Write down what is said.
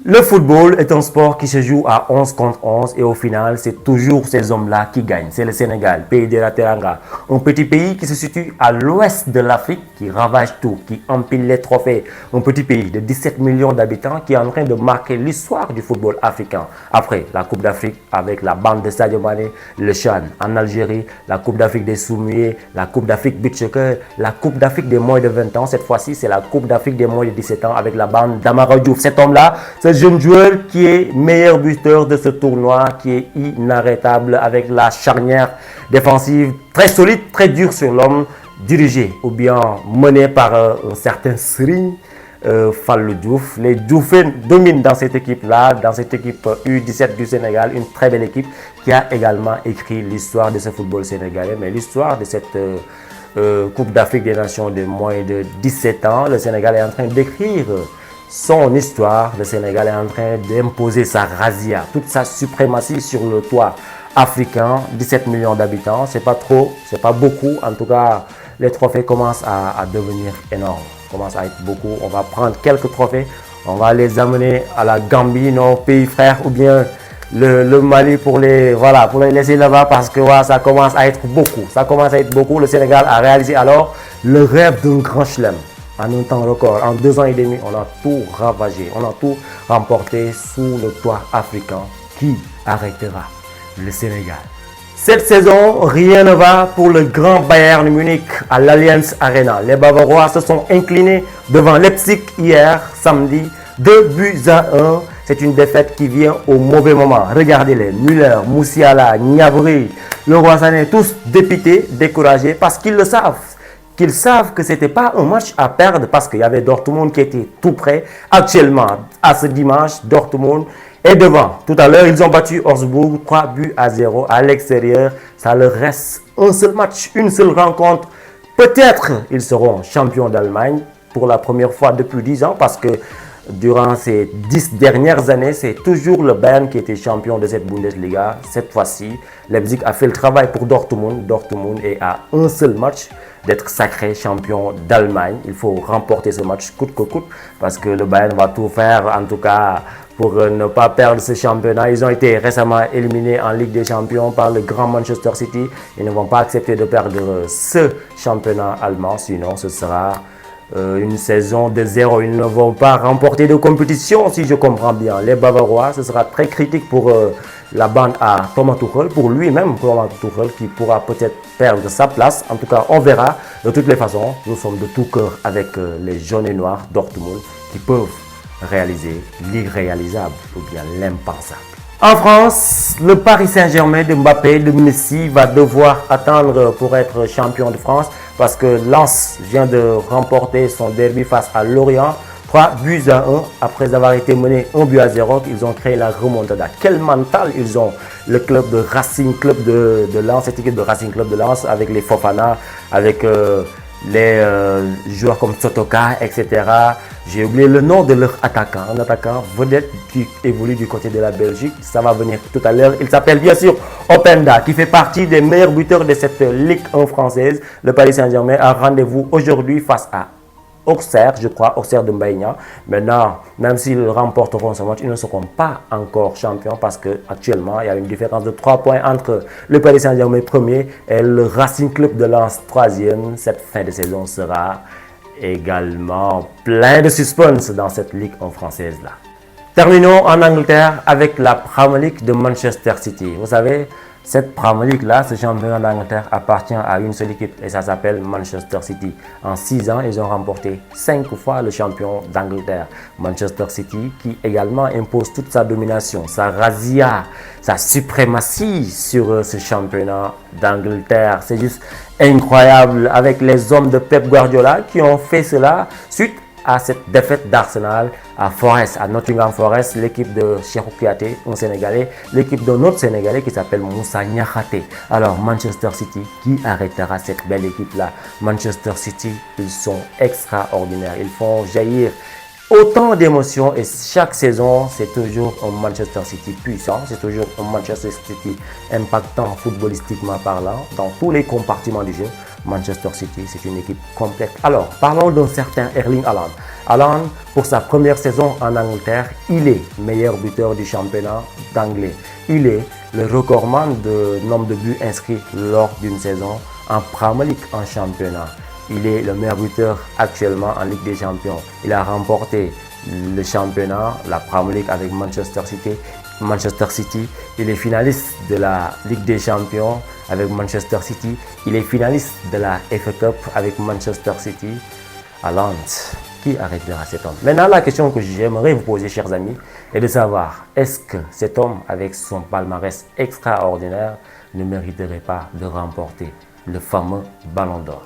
Le football est un sport qui se joue à 11 contre 11 et au final, c'est toujours ces hommes-là qui gagnent. C'est le Sénégal, pays de la Teranga. Un petit pays qui se situe à l'ouest de l'Afrique, qui ravage tout, qui empile les trophées. Un petit pays de 17 millions d'habitants qui est en train de marquer l'histoire du football africain. Après la Coupe d'Afrique avec la bande de Sadio Mané, le Chan en Algérie, la Coupe d'Afrique des Soumiers, la Coupe d'Afrique Beach Soccer, la Coupe d'Afrique des moins de 20 ans. Cette fois-ci, c'est la Coupe d'Afrique des moins de 17 ans avec la bande d'Amara Diouf. Cet homme-là, ce jeune joueur qui est meilleur buteur de ce tournoi, qui est inarrêtable avec la charnière défensive très solide, très dure sur l'homme, dirigé ou bien mené par un certain Serigne Fallou Diouf. Les Dioufènes dominent dans cette équipe-là, dans cette équipe U17 du Sénégal, une très belle équipe qui a également écrit l'histoire de ce football sénégalais, mais l'histoire de cette Coupe d'Afrique des Nations de moins de 17 ans. Le Sénégal est en train d'écrire son histoire. Le Sénégal est en train d'imposer sa razzia, toute sa suprématie sur le toit africain. 17 millions d'habitants, c'est pas trop, c'est pas beaucoup. En tout cas, les trophées commencent à devenir énormes, commencent à être beaucoup. On va prendre quelques trophées, on va les amener à la Gambie, nos pays frères, ou bien le Mali pour les laisser là-bas parce que voilà, ça commence à être beaucoup. Ça commence à être beaucoup. Le Sénégal a réalisé alors le rêve d'un grand chelem. En un temps record, en 2 ans et demi, on a tout ravagé, on a tout remporté sous le toit africain. Qui arrêtera le Sénégal? Cette saison, rien ne va pour le grand Bayern Munich à l'Allianz Arena. Les Bavarois se sont inclinés devant Leipzig hier, samedi, 2-1. C'est une défaite qui vient au mauvais moment. Regardez-les, Müller, Moussiala, Gnabry, Leroy Sané, tous dépités, découragés parce qu'ils le savent. Qu'ils savent que ce n'était pas un match à perdre parce qu'il y avait Dortmund qui était tout près. Actuellement, à ce dimanche, Dortmund est devant. Tout à l'heure, ils ont battu Augsbourg 3-0 à l'extérieur. Ça leur reste un seul match, une seule rencontre. Peut-être ils seront champions d'Allemagne pour la première fois depuis 10 ans parce que durant ces 10 dernières années, c'est toujours le Bayern qui était champion de cette Bundesliga. Cette fois-ci, Leipzig a fait le travail pour Dortmund. Dortmund est à un seul match d'être sacré champion d'Allemagne. Il faut remporter ce match coûte que coûte parce que le Bayern va tout faire, en tout cas, pour ne pas perdre ce championnat. Ils ont été récemment éliminés en Ligue des Champions par le grand Manchester City. Ils ne vont pas accepter de perdre ce championnat allemand, sinon ce sera une saison de zéro. Ils ne vont pas remporter de compétition, si je comprends bien. Les Bavarois, ce sera très critique pour la bande à Thomas Tuchel, pour lui-même, Thomas Tuchel, qui pourra peut-être perdre sa place. En tout cas, on verra. De toutes les façons, nous sommes de tout cœur avec les jaunes et noirs Dortmund qui peuvent réaliser l'irréalisable ou bien l'impensable. En France, le Paris Saint-Germain de Mbappé, de Messi, va devoir attendre pour être champion de France parce que Lens vient de remporter son derby face à Lorient. 3-1 après avoir été mené 1-0. Ils ont créé la remontada. Quel mental ils ont, le club de Racing Club de Lens, cette équipe de Racing Club de Lens avec les Fofana, avec les joueurs comme Sotoka, etc. J'ai oublié le nom de leur attaquant, un attaquant vedette qui évolue du côté de la Belgique. Ça va venir tout à l'heure. Il s'appelle bien sûr Openda, qui fait partie des meilleurs buteurs de cette Ligue 1 française. Le Paris Saint-Germain a rendez-vous aujourd'hui face à Auxerre, je crois, Auxerre de Mbaïna. Maintenant, même s'ils remporteront ce match, ils ne seront pas encore champions parce qu'actuellement, il y a une différence de 3 points entre le Paris Saint-Germain premier et le Racing Club de Lens troisième. Cette fin de saison sera également plein de suspense dans cette Ligue 1 française-là. Terminons en Angleterre avec la Premier League de Manchester City. Vous savez, cette Premier League-là, ce championnat d'Angleterre appartient à une seule équipe et ça s'appelle Manchester City. En 6 ans, ils ont remporté 5 fois le champion d'Angleterre. Manchester City qui également impose toute sa domination, sa razzia, sa suprématie sur ce championnat d'Angleterre. C'est juste incroyable avec les hommes de Pep Guardiola qui ont fait cela suite à cette défaite d'Arsenal à Forest, à Nottingham Forest, l'équipe de Cheikhou Kouyaté, un Sénégalais, l'équipe d'un autre Sénégalais qui s'appelle Moussa Niakhaté. Alors Manchester City, qui arrêtera cette belle équipe-là? Manchester City, ils sont extraordinaires. Ils font jaillir autant d'émotions et chaque saison, c'est toujours un Manchester City puissant, c'est toujours un Manchester City impactant footballistiquement parlant dans tous les compartiments du jeu. Manchester City, c'est une équipe complète. Alors, parlons d'un certain Erling Haaland. Haaland, pour sa première saison en Angleterre, il est meilleur buteur du championnat d'Anglais. Il est le recordman de nombre de buts inscrits lors d'une saison en Premier League, en championnat. Il est le meilleur buteur actuellement en Ligue des Champions. Il a remporté le championnat, la Premier League avec Manchester City. Il est finaliste de la Ligue des Champions avec Manchester City. Il est finaliste de la FA Cup avec Manchester City. Haaland, qui arrêtera cet homme? Maintenant, la question que j'aimerais vous poser, chers amis, est de savoir, est-ce que cet homme, avec son palmarès extraordinaire, ne mériterait pas de remporter le fameux Ballon d'Or?